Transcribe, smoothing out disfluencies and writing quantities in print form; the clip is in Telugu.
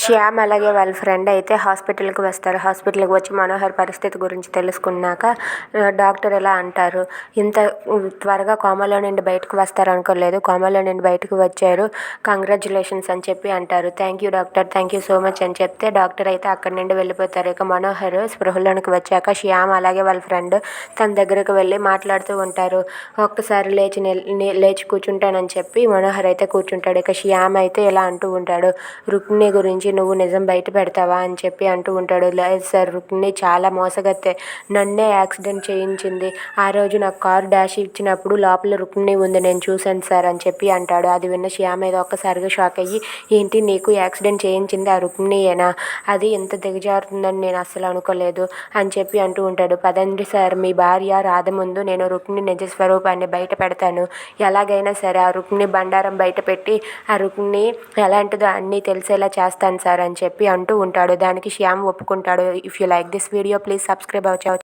శ్యామ్ అలాగే వాళ్ళ ఫ్రెండ్ అయితే హాస్పిటల్కి వస్తారు. హాస్పిటల్కి వచ్చి మనోహర్ పరిస్థితి గురించి తెలుసుకున్నాక డాక్టర్ ఇలా అంటారు, ఇంత త్వరగా కోమాలో నుండి బయటకు వస్తారు అనుకోలేదు, కోమాలో నుండి బయటకు వచ్చారు, కంగ్రాచులేషన్స్ అని చెప్పి అంటారు. Thank you doctor, thank you so much అని చెప్తే డాక్టర్ అయితే అక్కడి నుండి వెళ్ళిపోతారు. ఇక మనోహర్ స్పృహలోనికి వచ్చాక శ్యామ్ అలాగే వాళ్ళ ఫ్రెండ్ తన దగ్గరకు వెళ్ళి మాట్లాడుతూ ఉంటారు. ఒక్కసారి లేచి కూర్చుంటానని చెప్పి మనోహర్ అయితే కూర్చుంటాడు. ఇక శ్యామ్ అయితే ఇలా అంటూ ఉంటాడు, రుక్మిణి గురించి నువ్వు నిజం బయట పెడతావా అని చెప్పి అంటూ ఉంటాడు. లేదు సార్, రుక్మిణి చాలా మోసగత్తే, నన్నే యాక్సిడెంట్ చేయించింది. ఆ రోజు నాకు కారు డాష్ ఇచ్చినప్పుడు లోపల రుక్మిణి ఉంది, నేను చూశాను సార్ అని చెప్పి అంటాడు. అది విన్న శ్యామ్ ఏదో ఒక్కసారిగా షాక్ అయ్యి, ఏంటి నీకు యాక్సిడెంట్ చేయించింది ఆ రుక్మిణియేనా? అది ఎంత దిగజారుతుందని నేను అస్సలు అనుకోలేదు అని చెప్పి అంటూ ఉంటాడు. పదండి సార్, మీ భార్య రాధ ముందు నేను రుక్మిణి నిజ స్వరూపాన్ని బయట పెడతాను. ఎలాగైనా సరే ఆ రుక్మిణి బండారం బయట పెట్టి ఆ రుక్మిణి ఎలాంటిదో అన్నీ తెలిసేలా చేస్తాను సార్ అని చెప్పి అంటూ ఉంటాడు. దానికి శ్యామ్ ఒప్పుకుంటాడు. If you like this video please subscribe our channel.